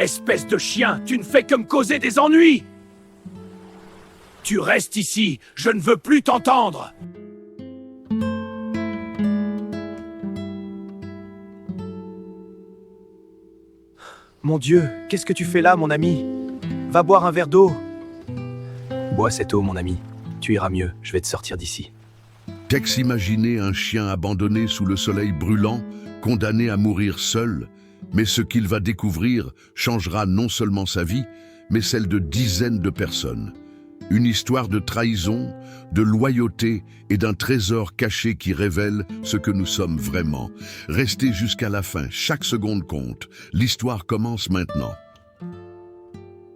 Espèce de chien, tu ne fais que me causer des ennuis! Tu restes ici, je ne veux plus t'entendre! Mon Dieu, qu'est-ce que tu fais là, mon ami? Va boire un verre d'eau. Bois cette eau, mon ami. Tu iras mieux, je vais te sortir d'ici. Tex imaginait un chien abandonné sous le soleil brûlant, condamné à mourir seul, mais ce qu'il va découvrir changera non seulement sa vie, mais celle de dizaines de personnes. Une histoire de trahison, de loyauté et d'un trésor caché qui révèle ce que nous sommes vraiment. Restez jusqu'à la fin, chaque seconde compte. L'histoire commence maintenant.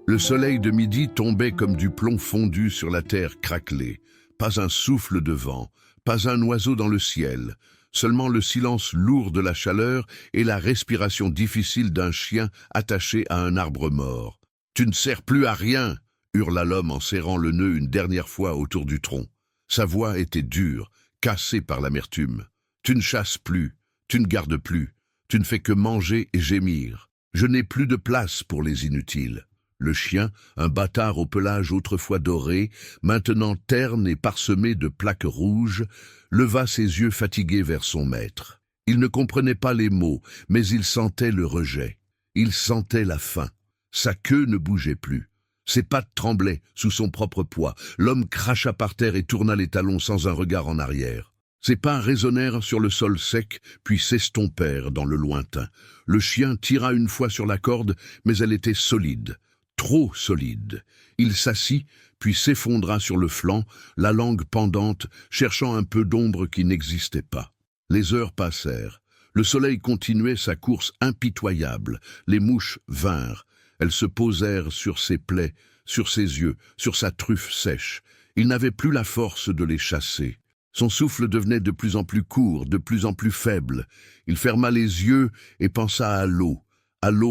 Le soleil de midi tombait comme du plomb fondu sur la terre craquelée. Pas un souffle de vent, pas un oiseau dans le ciel. Seulement le silence lourd de la chaleur et la respiration difficile d'un chien attaché à un arbre mort. « Tu ne sers plus à rien !» hurla l'homme en serrant le nœud une dernière fois autour du tronc. Sa voix était dure, cassée par l'amertume. « Tu ne chasses plus, tu ne gardes plus, tu ne fais que manger et gémir. Je n'ai plus de place pour les inutiles. » Le chien, un bâtard au pelage autrefois doré, maintenant terne et parsemé de plaques rouges, leva ses yeux fatigués vers son maître. Il ne comprenait pas les mots, mais il sentait le rejet. Il sentait la faim. Sa queue ne bougeait plus. Ses pattes tremblaient sous son propre poids. L'homme cracha par terre et tourna les talons sans un regard en arrière. Ses pas résonnèrent sur le sol sec, puis s'estompèrent dans le lointain. Le chien tira une fois sur la corde, mais elle était solide. Trop solide. Il s'assit, puis s'effondra sur le flanc, la langue pendante, cherchant un peu d'ombre qui n'existait pas. Les heures passèrent. Le soleil continuait sa course impitoyable. Les mouches vinrent. Elles se posèrent sur ses plaies, sur ses yeux, sur sa truffe sèche. Il n'avait plus la force de les chasser. Son souffle devenait de plus en plus court, de plus en plus faible. Il ferma les yeux et pensa à l'eau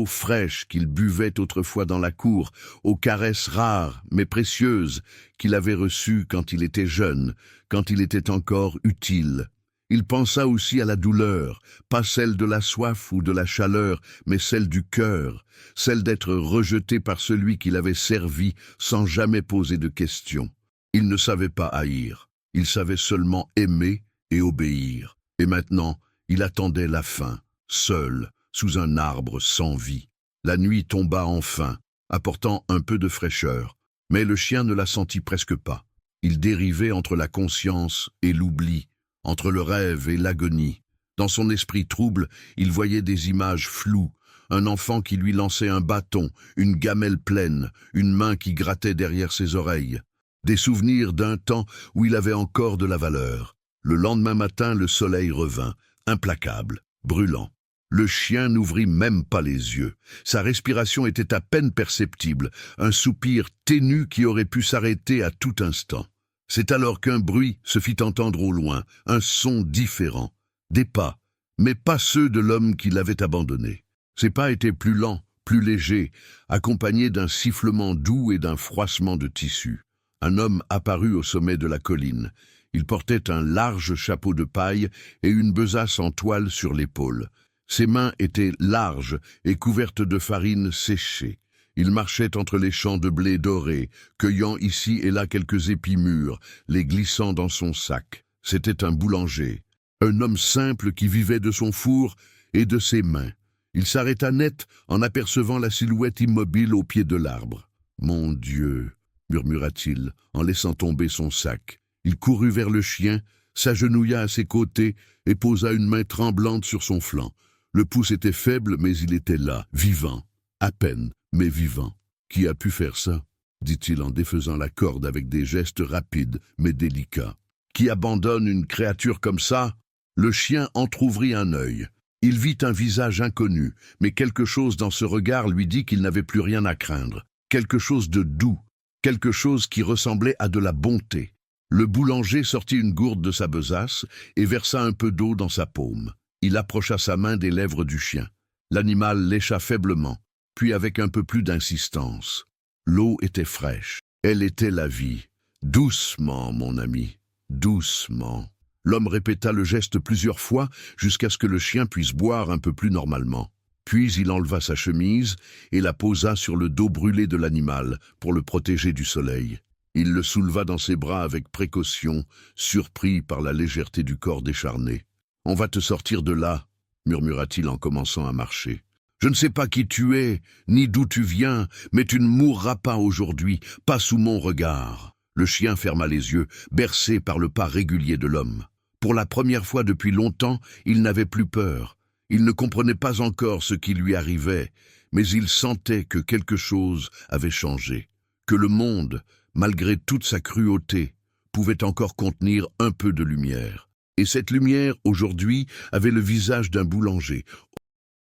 fraîche qu'il buvait autrefois dans la cour, aux caresses rares mais précieuses qu'il avait reçues quand il était jeune, quand il était encore utile. Il pensa aussi à la douleur, pas celle de la soif ou de la chaleur, mais celle du cœur, celle d'être rejeté par celui qui l'avait servi sans jamais poser de questions. Il ne savait pas haïr, il savait seulement aimer et obéir. Et maintenant, il attendait la fin, seul, sous un arbre sans vie. La nuit tomba enfin, apportant un peu de fraîcheur, mais le chien ne la sentit presque pas. Il dérivait entre la conscience et l'oubli, entre le rêve et l'agonie. Dans son esprit trouble, il voyait des images floues, un enfant qui lui lançait un bâton, une gamelle pleine, une main qui grattait derrière ses oreilles. Des souvenirs d'un temps où il avait encore de la valeur. Le lendemain matin, le soleil revint, implacable, brûlant. Le chien n'ouvrit même pas les yeux. Sa respiration était à peine perceptible, un soupir ténu qui aurait pu s'arrêter à tout instant. C'est alors qu'un bruit se fit entendre au loin, un son différent. Des pas, mais pas ceux de l'homme qui l'avait abandonné. Ses pas étaient plus lents, plus légers, accompagnés d'un sifflement doux et d'un froissement de tissu. Un homme apparut au sommet de la colline. Il portait un large chapeau de paille et une besace en toile sur l'épaule. Ses mains étaient larges et couvertes de farine séchée. Il marchait entre les champs de blé doré, cueillant ici et là quelques épis mûrs, les glissant dans son sac. C'était un boulanger, un homme simple qui vivait de son four et de ses mains. Il s'arrêta net en apercevant la silhouette immobile au pied de l'arbre. « Mon Dieu !» murmura-t-il en laissant tomber son sac. Il courut vers le chien, s'agenouilla à ses côtés et posa une main tremblante sur son flanc. Le pouce était faible, mais il était là, vivant, à peine, mais vivant. « Qui a pu faire ça ?» dit-il en défaisant la corde avec des gestes rapides, mais délicats. « Qui abandonne une créature comme ça ?» Le chien entr'ouvrit un œil. Il vit un visage inconnu, mais quelque chose dans ce regard lui dit qu'il n'avait plus rien à craindre. Quelque chose de doux, quelque chose qui ressemblait à de la bonté. Le boulanger sortit une gourde de sa besace et versa un peu d'eau dans sa paume. Il approcha sa main des lèvres du chien. L'animal lécha faiblement, puis avec un peu plus d'insistance. L'eau était fraîche. Elle était la vie. « Doucement, mon ami, doucement. » L'homme répéta le geste plusieurs fois jusqu'à ce que le chien puisse boire un peu plus normalement. Puis il enleva sa chemise et la posa sur le dos brûlé de l'animal pour le protéger du soleil. Il le souleva dans ses bras avec précaution, surpris par la légèreté du corps décharné. « On va te sortir de là, » murmura-t-il en commençant à marcher. « Je ne sais pas qui tu es, ni d'où tu viens, mais tu ne mourras pas aujourd'hui, pas sous mon regard. » Le chien ferma les yeux, bercé par le pas régulier de l'homme. Pour la première fois depuis longtemps, il n'avait plus peur. Il ne comprenait pas encore ce qui lui arrivait, mais il sentait que quelque chose avait changé, que le monde, malgré toute sa cruauté, pouvait encore contenir un peu de lumière. Et cette lumière, aujourd'hui, avait le visage d'un boulanger.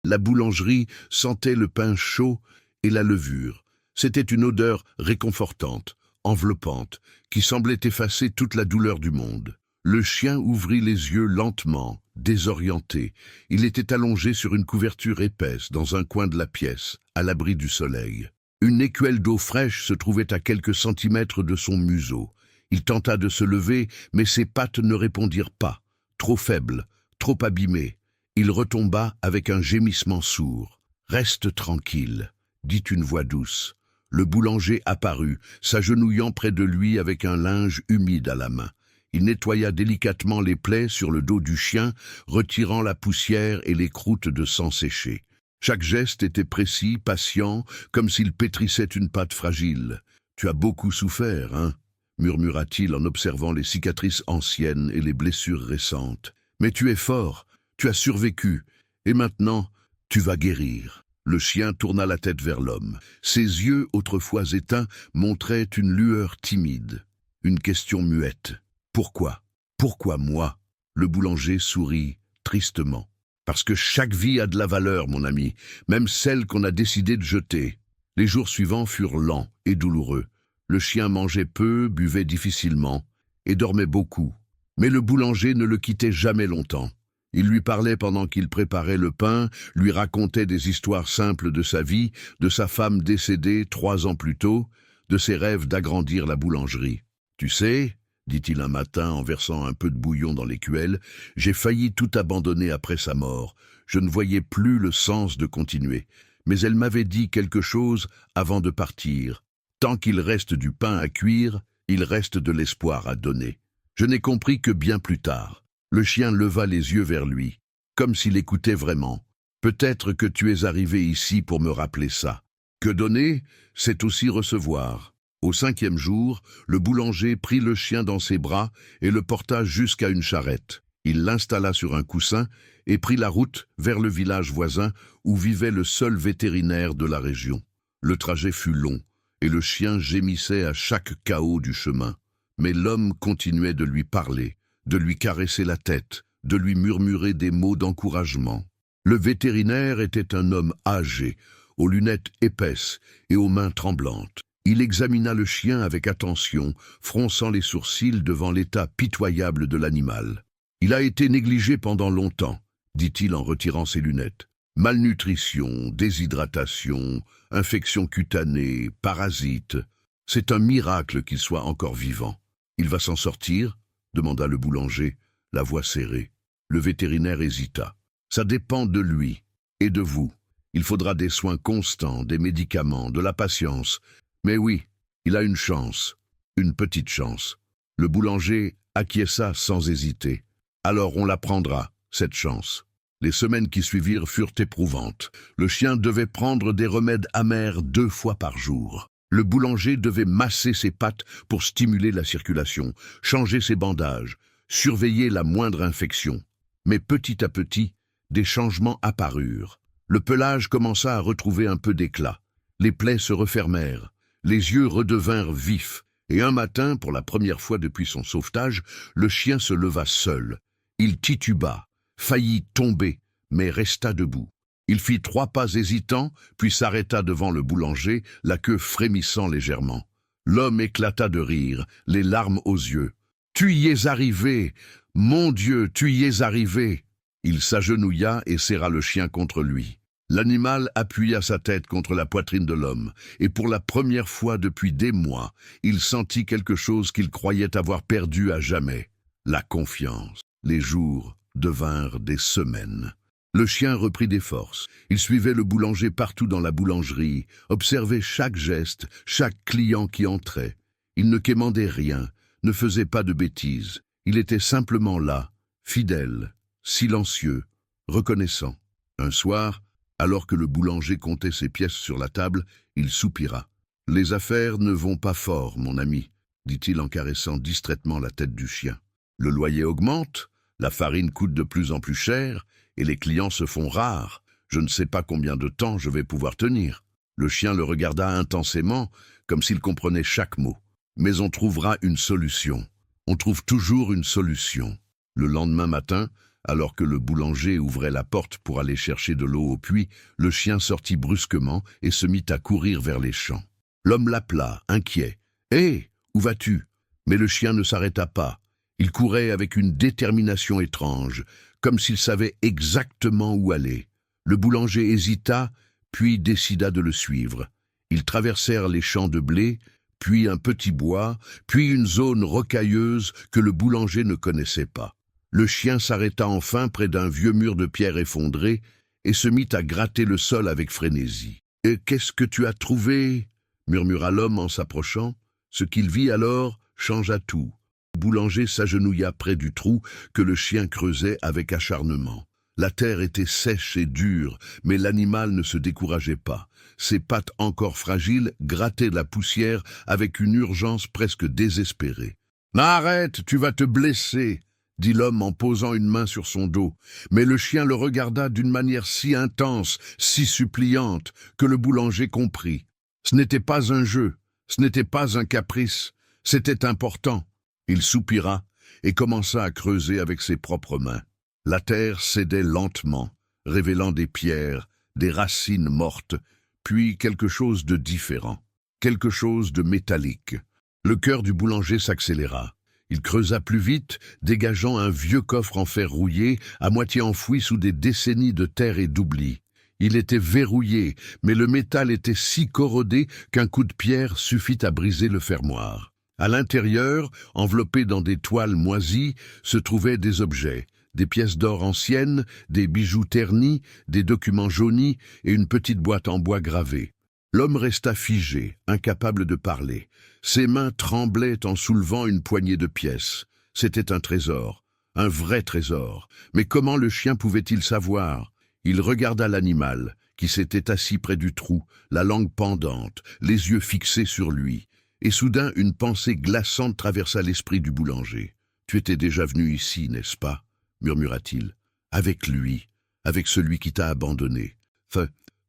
La boulangerie sentait le pain chaud et la levure. C'était une odeur réconfortante, enveloppante, qui semblait effacer toute la douleur du monde. Le chien ouvrit les yeux lentement, désorienté. Il était allongé sur une couverture épaisse dans un coin de la pièce, à l'abri du soleil. Une écuelle d'eau fraîche se trouvait à quelques centimètres de son museau. Il tenta de se lever, mais ses pattes ne répondirent pas. Trop faibles, trop abîmées. Il retomba avec un gémissement sourd. « Reste tranquille », dit une voix douce. Le boulanger apparut, s'agenouillant près de lui avec un linge humide à la main. Il nettoya délicatement les plaies sur le dos du chien, retirant la poussière et les croûtes de sang séché. Chaque geste était précis, patient, comme s'il pétrissait une pâte fragile. « Tu as beaucoup souffert, hein ?» murmura-t-il en observant les cicatrices anciennes et les blessures récentes. « Mais tu es fort, tu as survécu, et maintenant, tu vas guérir. » Le chien tourna la tête vers l'homme. Ses yeux, autrefois éteints, montraient une lueur timide, une question muette. « Pourquoi ? Pourquoi moi ?» Le boulanger sourit tristement. « Parce que chaque vie a de la valeur, mon ami, même celle qu'on a décidé de jeter. » Les jours suivants furent lents et douloureux. Le chien mangeait peu, buvait difficilement et dormait beaucoup. Mais le boulanger ne le quittait jamais longtemps. Il lui parlait pendant qu'il préparait le pain, lui racontait des histoires simples de sa vie, de sa femme décédée 3 ans plus tôt, de ses rêves d'agrandir la boulangerie. « Tu sais, » dit-il un matin en versant un peu de bouillon dans l'écuelle, « j'ai failli tout abandonner après sa mort. Je ne voyais plus le sens de continuer. Mais elle m'avait dit quelque chose avant de partir. Tant qu'il reste du pain à cuire, il reste de l'espoir à donner. Je n'ai compris que bien plus tard. » Le chien leva les yeux vers lui, comme s'il écoutait vraiment. « Peut-être que tu es arrivé ici pour me rappeler ça. Que donner, c'est aussi recevoir. » Au 5e jour, le boulanger prit le chien dans ses bras et le porta jusqu'à une charrette. Il l'installa sur un coussin et prit la route vers le village voisin où vivait le seul vétérinaire de la région. Le trajet fut long et le chien gémissait à chaque cahot du chemin. Mais l'homme continuait de lui parler, de lui caresser la tête, de lui murmurer des mots d'encouragement. Le vétérinaire était un homme âgé, aux lunettes épaisses et aux mains tremblantes. Il examina le chien avec attention, fronçant les sourcils devant l'état pitoyable de l'animal. « Il a été négligé pendant longtemps, » dit-il en retirant ses lunettes. « Malnutrition, déshydratation, infection cutanée, parasites. C'est un miracle qu'il soit encore vivant. Il va s'en sortir ?» demanda le boulanger, la voix serrée. Le vétérinaire hésita. « Ça dépend de lui et de vous. Il faudra des soins constants, des médicaments, de la patience. Mais oui, il a une chance, une petite chance. » Le boulanger acquiesça sans hésiter. « Alors on la prendra, cette chance. » Les semaines qui suivirent furent éprouvantes. Le chien devait prendre des remèdes amers 2 fois par jour. Le boulanger devait masser ses pattes pour stimuler la circulation, changer ses bandages, surveiller la moindre infection. Mais petit à petit, des changements apparurent. Le pelage commença à retrouver un peu d'éclat. Les plaies se refermèrent. Les yeux redevinrent vifs, et un matin, pour la première fois depuis son sauvetage, le chien se leva seul. Il tituba, faillit tomber, mais resta debout. Il fit 3 pas hésitants, puis s'arrêta devant le boulanger, la queue frémissant légèrement. L'homme éclata de rire, les larmes aux yeux. « Tu y es arrivé! Mon Dieu, tu y es arrivé !» Il s'agenouilla et serra le chien contre lui. L'animal appuya sa tête contre la poitrine de l'homme, et pour la première fois depuis des mois, il sentit quelque chose qu'il croyait avoir perdu à jamais, la confiance. Les jours devinrent des semaines. Le chien reprit des forces. Il suivait le boulanger partout dans la boulangerie, observait chaque geste, chaque client qui entrait. Il ne quémandait rien, ne faisait pas de bêtises. Il était simplement là, fidèle, silencieux, reconnaissant. Un soir, alors que le boulanger comptait ses pièces sur la table, il soupira. « Les affaires ne vont pas fort, mon ami », dit-il en caressant distraitement la tête du chien. « Le loyer augmente, la farine coûte de plus en plus cher, et les clients se font rares. Je ne sais pas combien de temps je vais pouvoir tenir. » Le chien le regarda intensément, comme s'il comprenait chaque mot. « Mais on trouvera une solution. On trouve toujours une solution. » Le lendemain matin, alors que le boulanger ouvrait la porte pour aller chercher de l'eau au puits, le chien sortit brusquement et se mit à courir vers les champs. L'homme l'appela, inquiet. « Hé, où vas-tu » Mais le chien ne s'arrêta pas. Il courait avec une détermination étrange, comme s'il savait exactement où aller. Le boulanger hésita, puis décida de le suivre. Ils traversèrent les champs de blé, puis un petit bois, puis une zone rocailleuse que le boulanger ne connaissait pas. Le chien s'arrêta enfin près d'un vieux mur de pierre effondré et se mit à gratter le sol avec frénésie. « Et qu'est-ce que tu as trouvé » murmura l'homme en s'approchant. Ce qu'il vit alors changea tout. Le boulanger s'agenouilla près du trou que le chien creusait avec acharnement. La terre était sèche et dure, mais l'animal ne se décourageait pas. Ses pattes encore fragiles grattaient la poussière avec une urgence presque désespérée. « Arrête, tu vas te blesser !» dit l'homme en posant une main sur son dos. Mais le chien le regarda d'une manière si intense, si suppliante, que le boulanger comprit. Ce n'était pas un jeu, ce n'était pas un caprice, c'était important. Il soupira et commença à creuser avec ses propres mains. La terre cédait lentement, révélant des pierres, des racines mortes, puis quelque chose de différent, quelque chose de métallique. Le cœur du boulanger s'accéléra. Il creusa plus vite, dégageant un vieux coffre en fer rouillé, à moitié enfoui sous des décennies de terre et d'oubli. Il était verrouillé, mais le métal était si corrodé qu'un coup de pierre suffit à briser le fermoir. À l'intérieur, enveloppés dans des toiles moisies, se trouvaient des objets, des pièces d'or anciennes, des bijoux ternis, des documents jaunis et une petite boîte en bois gravé. L'homme resta figé, incapable de parler. Ses mains tremblaient en soulevant une poignée de pièces. C'était un trésor, un vrai trésor. Mais comment le chien pouvait-il savoir ? Il regarda l'animal, qui s'était assis près du trou, la langue pendante, les yeux fixés sur lui. Et soudain, une pensée glaçante traversa l'esprit du boulanger. « Tu étais déjà venu ici, n'est-ce pas ?» murmura-t-il. « Avec lui, avec celui qui t'a abandonné. »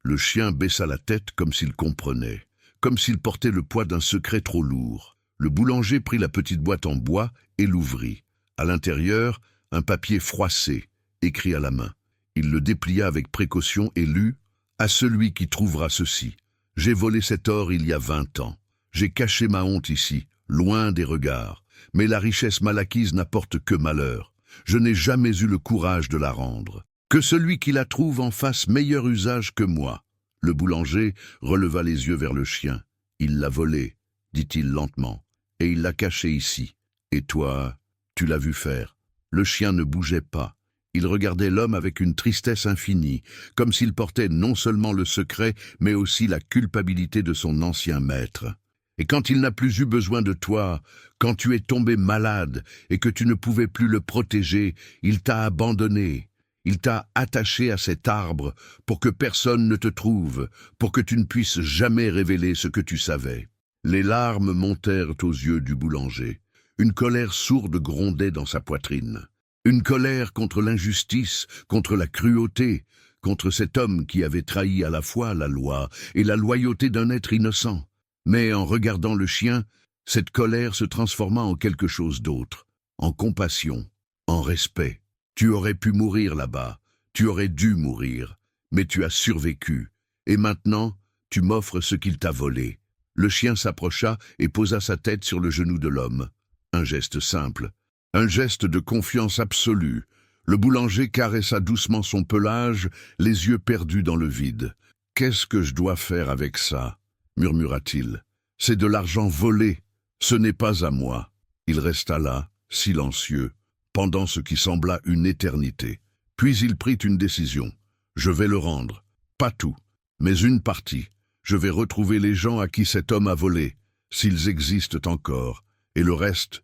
Le chien baissa la tête comme s'il comprenait, comme s'il portait le poids d'un secret trop lourd. Le boulanger prit la petite boîte en bois et l'ouvrit. À l'intérieur, un papier froissé, écrit à la main. Il le déplia avec précaution et lut « À celui qui trouvera ceci. J'ai volé cet or il y a 20 ans. J'ai caché ma honte ici, loin des regards. Mais la richesse mal acquise n'apporte que malheur. Je n'ai jamais eu le courage de la rendre. Que celui qui la trouve en fasse meilleur usage que moi. » Le boulanger releva les yeux vers le chien. « Il l'a volé, dit-il lentement, et il l'a caché ici. Et toi, tu l'as vu faire. » Le chien ne bougeait pas. Il regardait l'homme avec une tristesse infinie, comme s'il portait non seulement le secret, mais aussi la culpabilité de son ancien maître. « Et quand il n'a plus eu besoin de toi, quand tu es tombé malade et que tu ne pouvais plus le protéger, il t'a abandonné. Il t'a attaché à cet arbre pour que personne ne te trouve, pour que tu ne puisses jamais révéler ce que tu savais. » Les larmes montèrent aux yeux du boulanger. Une colère sourde grondait dans sa poitrine. Une colère contre l'injustice, contre la cruauté, contre cet homme qui avait trahi à la fois la loi et la loyauté d'un être innocent. Mais en regardant le chien, cette colère se transforma en quelque chose d'autre, en compassion, en respect. Tu aurais pu mourir là-bas, tu aurais dû mourir, mais tu as survécu, et maintenant, tu m'offres ce qu'il t'a volé. Le chien s'approcha et posa sa tête sur le genou de l'homme. Un geste simple, un geste de confiance absolue. Le boulanger caressa doucement son pelage, les yeux perdus dans le vide. « Qu'est-ce que je dois faire avec ça ?» murmura-t-il. « C'est de l'argent volé, ce n'est pas à moi. » Il resta là, silencieux, pendant ce qui sembla une éternité. Puis il prit une décision. Je vais le rendre. Pas tout, mais une partie. Je vais retrouver les gens à qui cet homme a volé, s'ils existent encore. Et le reste,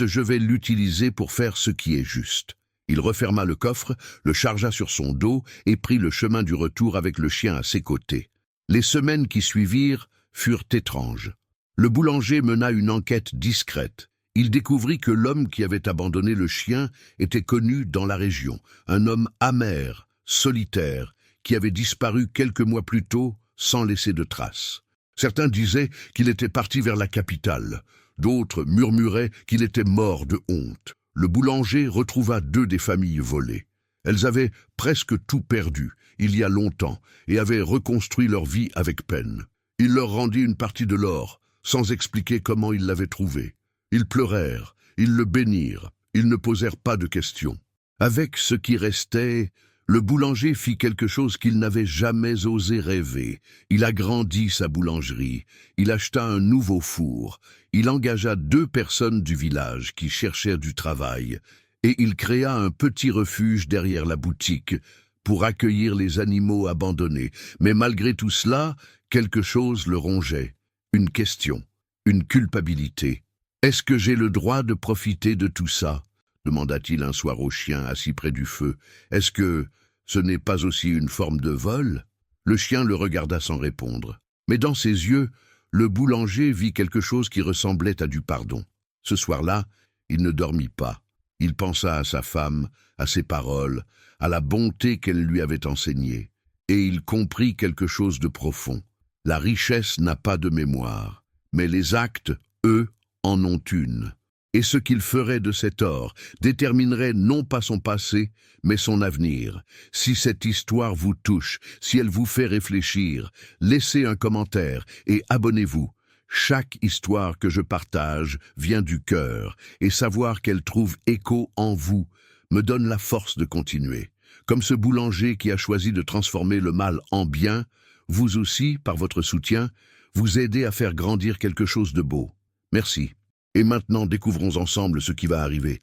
je vais l'utiliser pour faire ce qui est juste. Il referma le coffre, le chargea sur son dos et prit le chemin du retour avec le chien à ses côtés. Les semaines qui suivirent furent étranges. Le boulanger mena une enquête discrète. Il découvrit que l'homme qui avait abandonné le chien était connu dans la région, un homme amer, solitaire, qui avait disparu quelques mois plus tôt sans laisser de traces. Certains disaient qu'il était parti vers la capitale, d'autres murmuraient qu'il était mort de honte. Le boulanger retrouva 2 des familles volées. Elles avaient presque tout perdu, il y a longtemps, et avaient reconstruit leur vie avec peine. Il leur rendit une partie de l'or, sans expliquer comment ils l'avaient trouvé. Ils pleurèrent, ils le bénirent, ils ne posèrent pas de questions. Avec ce qui restait, le boulanger fit quelque chose qu'il n'avait jamais osé rêver. Il agrandit sa boulangerie, il acheta un nouveau four, il engagea 2 personnes du village qui cherchèrent du travail, et il créa un petit refuge derrière la boutique pour accueillir les animaux abandonnés. Mais malgré tout cela, quelque chose le rongeait. Une question, une culpabilité. « Est-ce que j'ai le droit de profiter de tout ça ?» demanda-t-il un soir au chien assis près du feu. « Est-ce que ce n'est pas aussi une forme de vol ?» Le chien le regarda sans répondre. Mais dans ses yeux, le boulanger vit quelque chose qui ressemblait à du pardon. Ce soir-là, il ne dormit pas. Il pensa à sa femme, à ses paroles, à la bonté qu'elle lui avait enseignée. Et il comprit quelque chose de profond. La richesse n'a pas de mémoire, mais les actes, eux, en ont une. Et ce qu'il ferait de cet or déterminerait non pas son passé, mais son avenir. Si cette histoire vous touche, si elle vous fait réfléchir, laissez un commentaire et abonnez-vous. Chaque histoire que je partage vient du cœur, et savoir qu'elle trouve écho en vous me donne la force de continuer. Comme ce boulanger qui a choisi de transformer le mal en bien, vous aussi, par votre soutien, vous aidez à faire grandir quelque chose de beau. Merci. Et maintenant, découvrons ensemble ce qui va arriver.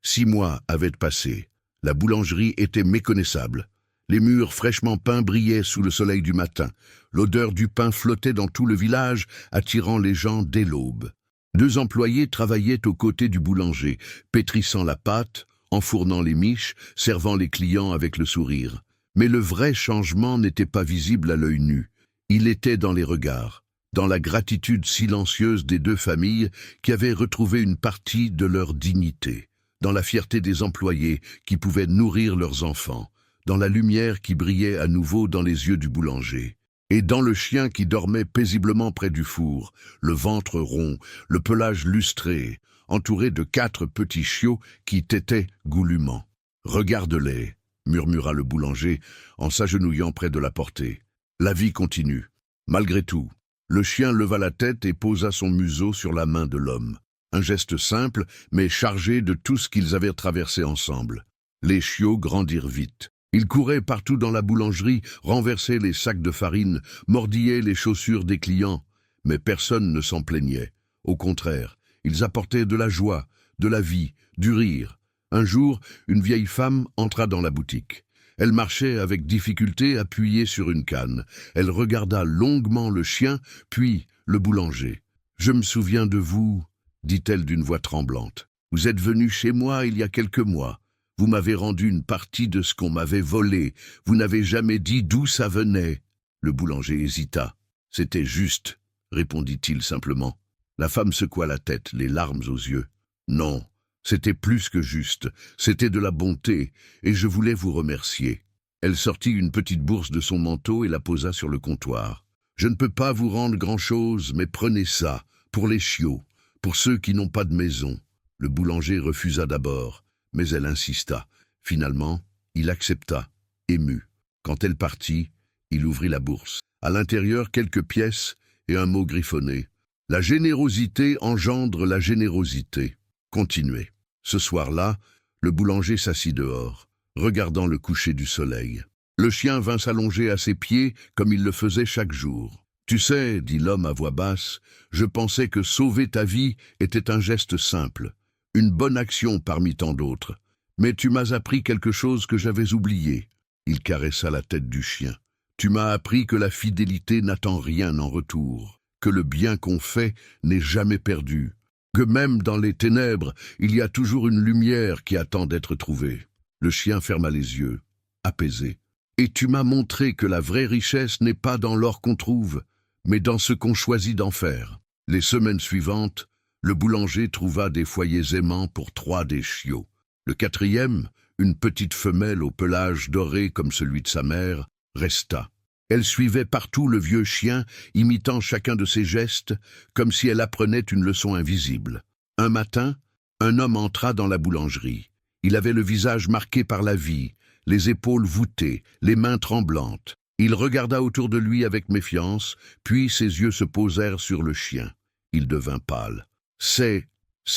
6 mois avaient passé. La boulangerie était méconnaissable. Les murs fraîchement peints brillaient sous le soleil du matin. L'odeur du pain flottait dans tout le village, attirant les gens dès l'aube. 2 employés travaillaient aux côtés du boulanger, pétrissant la pâte, enfournant les miches, servant les clients avec le sourire. Mais le vrai changement n'était pas visible à l'œil nu. Il était dans les regards, dans la gratitude silencieuse des 2 familles qui avaient retrouvé une partie de leur dignité, dans la fierté des employés qui pouvaient nourrir leurs enfants, dans la lumière qui brillait à nouveau dans les yeux du boulanger, et dans le chien qui dormait paisiblement près du four, le ventre rond, le pelage lustré, entouré de 4 petits chiots qui tétaient goulûment. « Regarde-les » murmura le boulanger en s'agenouillant près de la portée. La vie continue. Malgré tout, le chien leva la tête et posa son museau sur la main de l'homme. Un geste simple, mais chargé de tout ce qu'ils avaient traversé ensemble. Les chiots grandirent vite. Ils couraient partout dans la boulangerie, renversaient les sacs de farine, mordillaient les chaussures des clients. Mais personne ne s'en plaignait. Au contraire, ils apportaient de la joie, de la vie, du rire. Un jour, une vieille femme entra dans la boutique. Elle marchait avec difficulté appuyée sur une canne. Elle regarda longuement le chien, puis le boulanger. « Je me souviens de vous », dit-elle d'une voix tremblante. « Vous êtes venu chez moi il y a quelques mois. Vous m'avez rendu une partie de ce qu'on m'avait volé. Vous n'avez jamais dit d'où ça venait. » Le boulanger hésita. « C'était juste, » répondit-il simplement. La femme secoua la tête, les larmes aux yeux. « Non. C'était plus que juste, c'était de la bonté, et je voulais vous remercier. » Elle sortit une petite bourse de son manteau et la posa sur le comptoir. « Je ne peux pas vous rendre grand-chose, mais prenez ça, pour les chiots, pour ceux qui n'ont pas de maison. » Le boulanger refusa d'abord, mais elle insista. Finalement, il accepta, ému. Quand elle partit, il ouvrit la bourse. À l'intérieur, quelques pièces et un mot griffonné. « La générosité engendre la générosité. » Continuez. Ce soir-là, le boulanger s'assit dehors, regardant le coucher du soleil. Le chien vint s'allonger à ses pieds comme il le faisait chaque jour. « Tu sais, » dit l'homme à voix basse, « je pensais que sauver ta vie était un geste simple, une bonne action parmi tant d'autres. Mais tu m'as appris quelque chose que j'avais oublié. Il caressa la tête du chien. Tu m'as appris que la fidélité n'attend rien en retour, que le bien qu'on fait n'est jamais perdu, que même dans les ténèbres, il y a toujours une lumière qui attend d'être trouvée. Le chien ferma les yeux, apaisé. Et tu m'as montré que la vraie richesse n'est pas dans l'or qu'on trouve, mais dans ce qu'on choisit d'en faire. Les semaines suivantes, le boulanger trouva des foyers aimants pour 3 des chiots. Le 4e, une petite femelle au pelage doré comme celui de sa mère, resta. Elle suivait partout le vieux chien, imitant chacun de ses gestes, comme si elle apprenait une leçon invisible. Un matin, un homme entra dans la boulangerie. Il avait le visage marqué par la vie, les épaules voûtées, les mains tremblantes. Il regarda autour de lui avec méfiance, puis ses yeux se posèrent sur le chien. Il devint pâle. « C'est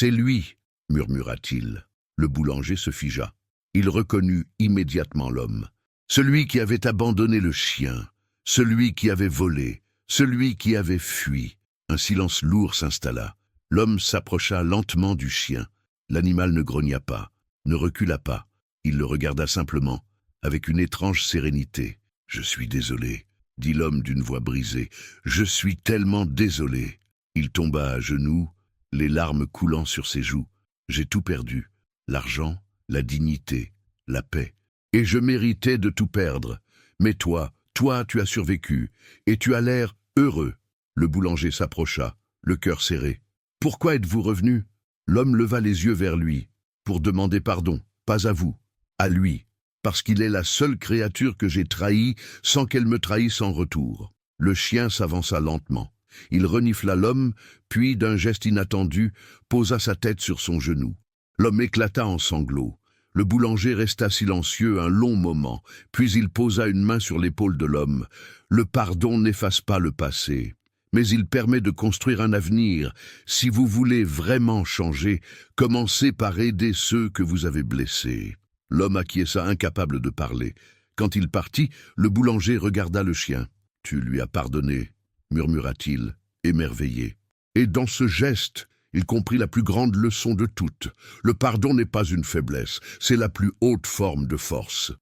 lui !» murmura-t-il. Le boulanger se figea. Il reconnut immédiatement l'homme. Celui qui avait abandonné le chien, celui qui avait volé, celui qui avait fui. Un silence lourd s'installa. L'homme s'approcha lentement du chien. L'animal ne grogna pas, ne recula pas. Il le regarda simplement, avec une étrange sérénité. « Je suis désolé, » dit l'homme d'une voix brisée. « Je suis tellement désolé. » Il tomba à genoux, les larmes coulant sur ses joues. « J'ai tout perdu. L'argent, la dignité, la paix. Et je méritais de tout perdre. Mais toi, tu as survécu, et tu as l'air heureux. » Le boulanger s'approcha, le cœur serré. « Pourquoi êtes-vous revenu ?» L'homme leva les yeux vers lui, pour demander pardon, pas à vous, à lui, parce qu'il est la seule créature que j'ai trahie sans qu'elle me trahisse en retour. Le chien s'avança lentement. Il renifla l'homme, puis, d'un geste inattendu, posa sa tête sur son genou. L'homme éclata en sanglots. Le boulanger resta silencieux un long moment, puis il posa une main sur l'épaule de l'homme. Le pardon n'efface pas le passé, mais il permet de construire un avenir. Si vous voulez vraiment changer, commencez par aider ceux que vous avez blessés. L'homme acquiesça, incapable de parler. Quand il partit, le boulanger regarda le chien. « Tu lui as pardonné » murmura-t-il, émerveillé. Et dans ce geste, il comprit la plus grande leçon de toutes. Le pardon n'est pas une faiblesse, c'est la plus haute forme de force.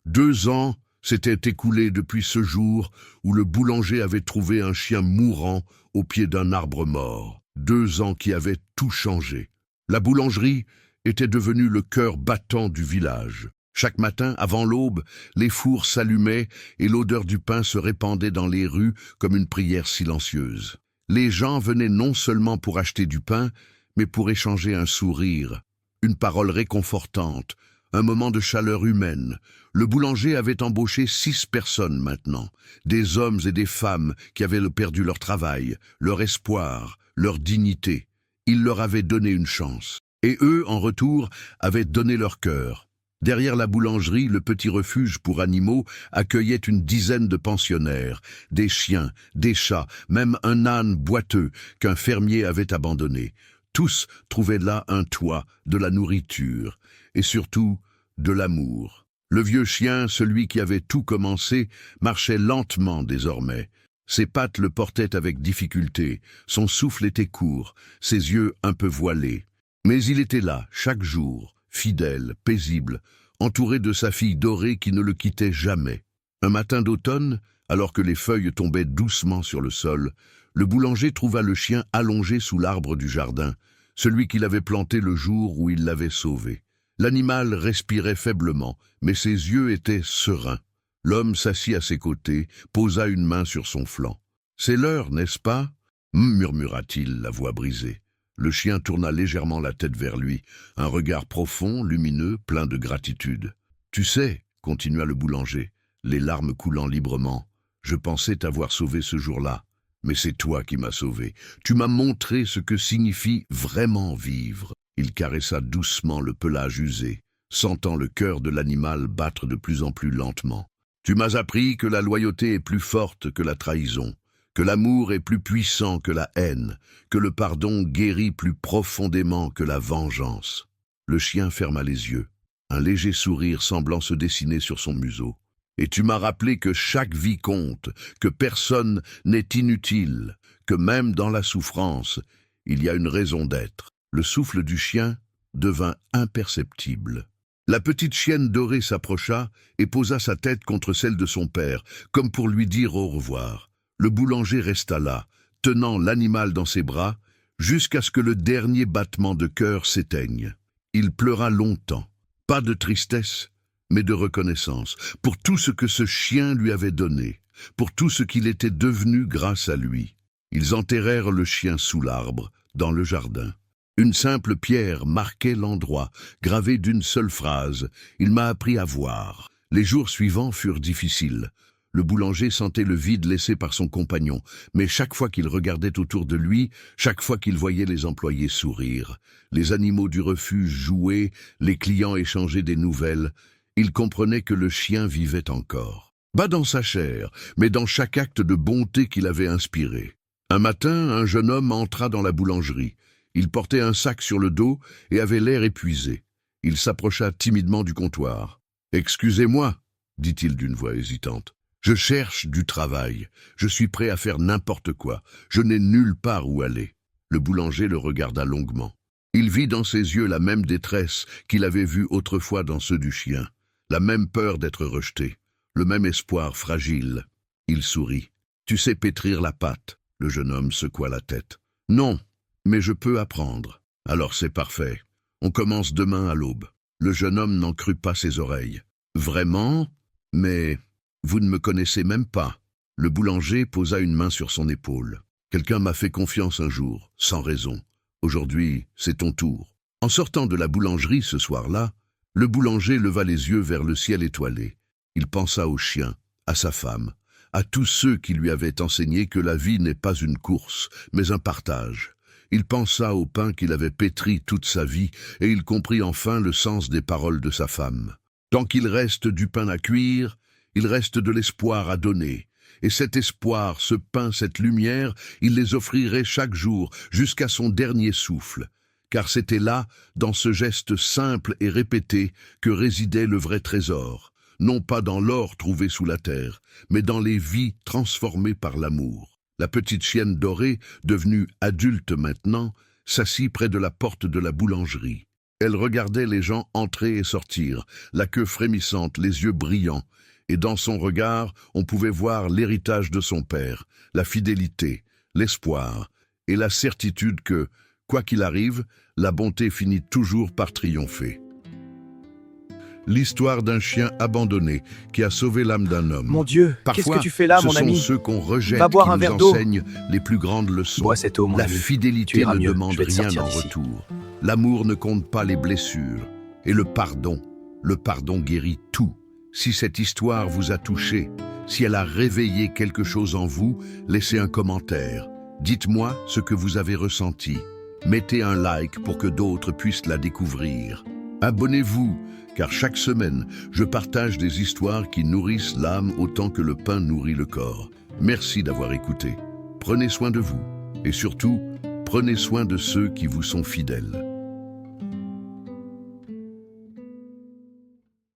2 ans s'étaient écoulés depuis ce jour où le boulanger avait trouvé un chien mourant au pied d'un arbre mort. 2 ans qui avaient tout changé. La boulangerie était devenue le cœur battant du village. Chaque matin, avant l'aube, les fours s'allumaient et l'odeur du pain se répandait dans les rues comme une prière silencieuse. Les gens venaient non seulement pour acheter du pain, mais pour échanger un sourire, une parole réconfortante, un moment de chaleur humaine. Le boulanger avait embauché 6 personnes maintenant, des hommes et des femmes qui avaient perdu leur travail, leur espoir, leur dignité. Il leur avait donné une chance, et eux, en retour, avaient donné leur cœur. Derrière la boulangerie, le petit refuge pour animaux accueillait une dizaine de pensionnaires, des chiens, des chats, même un âne boiteux qu'un fermier avait abandonné. Tous trouvaient là un toit, de la nourriture, et surtout de l'amour. Le vieux chien, celui qui avait tout commencé, marchait lentement désormais. Ses pattes le portaient avec difficulté, son souffle était court, ses yeux un peu voilés. Mais il était là, chaque jour, fidèle, paisible, entouré de sa fille dorée qui ne le quittait jamais. Un matin d'automne, alors que les feuilles tombaient doucement sur le sol, le boulanger trouva le chien allongé sous l'arbre du jardin, celui qu'il avait planté le jour où il l'avait sauvé. L'animal respirait faiblement, mais ses yeux étaient sereins. L'homme s'assit à ses côtés, posa une main sur son flanc. « C'est l'heure, n'est-ce pas ?» murmura-t-il, la voix brisée. Le chien tourna légèrement la tête vers lui, un regard profond, lumineux, plein de gratitude. « Tu sais, » continua le boulanger, les larmes coulant librement, « je pensais t'avoir sauvé ce jour-là, mais c'est toi qui m'as sauvé. Tu m'as montré ce que signifie vraiment vivre. » Il caressa doucement le pelage usé, sentant le cœur de l'animal battre de plus en plus lentement. « Tu m'as appris que la loyauté est plus forte que la trahison, que l'amour est plus puissant que la haine, que le pardon guérit plus profondément que la vengeance. » Le chien ferma les yeux, un léger sourire semblant se dessiner sur son museau. « Et tu m'as rappelé que chaque vie compte, que personne n'est inutile, que même dans la souffrance, il y a une raison d'être. » Le souffle du chien devint imperceptible. La petite chienne dorée s'approcha et posa sa tête contre celle de son père, comme pour lui dire au revoir. Le boulanger resta là, tenant l'animal dans ses bras, jusqu'à ce que le dernier battement de cœur s'éteigne. Il pleura longtemps, pas de tristesse, mais de reconnaissance, pour tout ce que ce chien lui avait donné, pour tout ce qu'il était devenu grâce à lui. Ils enterrèrent le chien sous l'arbre, dans le jardin. Une simple pierre marquait l'endroit, gravée d'une seule phrase. « Il m'a appris à voir ». Les jours suivants furent difficiles. Le boulanger sentait le vide laissé par son compagnon, mais chaque fois qu'il regardait autour de lui, chaque fois qu'il voyait les employés sourire, les animaux du refuge jouer, les clients échanger des nouvelles, il comprenait que le chien vivait encore. Pas dans sa chair, mais dans chaque acte de bonté qu'il avait inspiré. Un matin, un jeune homme entra dans la boulangerie. Il portait un sac sur le dos et avait l'air épuisé. Il s'approcha timidement du comptoir. « Excusez-moi, » dit-il d'une voix hésitante. « Je cherche du travail. Je suis prêt à faire n'importe quoi. Je n'ai nulle part où aller. » Le boulanger le regarda longuement. Il vit dans ses yeux la même détresse qu'il avait vue autrefois dans ceux du chien, la même peur d'être rejeté, le même espoir fragile. Il sourit. « Tu sais pétrir la pâte ?» Le jeune homme secoua la tête. « Non. Mais je peux apprendre. Alors c'est parfait. On commence demain à l'aube. » Le jeune homme n'en crut pas ses oreilles. « Vraiment? Mais vous ne me connaissez même pas. » Le boulanger posa une main sur son épaule. « Quelqu'un m'a fait confiance un jour, sans raison. Aujourd'hui, c'est ton tour. » En sortant de la boulangerie ce soir-là, le boulanger leva les yeux vers le ciel étoilé. Il pensa au chien, à sa femme, à tous ceux qui lui avaient enseigné que la vie n'est pas une course, mais un partage. Il pensa au pain qu'il avait pétri toute sa vie, et il comprit enfin le sens des paroles de sa femme. Tant qu'il reste du pain à cuire, il reste de l'espoir à donner. Et cet espoir, ce pain, cette lumière, il les offrirait chaque jour, jusqu'à son dernier souffle. Car c'était là, dans ce geste simple et répété, que résidait le vrai trésor. Non pas dans l'or trouvé sous la terre, mais dans les vies transformées par l'amour. La petite chienne dorée, devenue adulte maintenant, s'assit près de la porte de la boulangerie. Elle regardait les gens entrer et sortir, la queue frémissante, les yeux brillants, et dans son regard, on pouvait voir l'héritage de son père, la fidélité, l'espoir, et la certitude que, quoi qu'il arrive, la bonté finit toujours par triompher. L'histoire d'un chien abandonné qui a sauvé l'âme d'un homme. Mon Dieu, qu'est-ce que tu fais là, mon ami? Ce sont ceux qu'on rejette Va boire qui un nous verre d'eau. enseignent les plus grandes leçons. Bois cette eau, mon La ami. Tu fidélité iras ne mieux. demande Je vais te rien sortir en d'ici. retour. L'amour ne compte pas les blessures. Et le pardon guérit tout. Si cette histoire vous a touché, si elle a réveillé quelque chose en vous, laissez un commentaire. Dites-moi ce que vous avez ressenti. Mettez un like pour que d'autres puissent la découvrir. Abonnez-vous, car chaque semaine, je partage des histoires qui nourrissent l'âme autant que le pain nourrit le corps. Merci d'avoir écouté. Prenez soin de vous. Et surtout, prenez soin de ceux qui vous sont fidèles.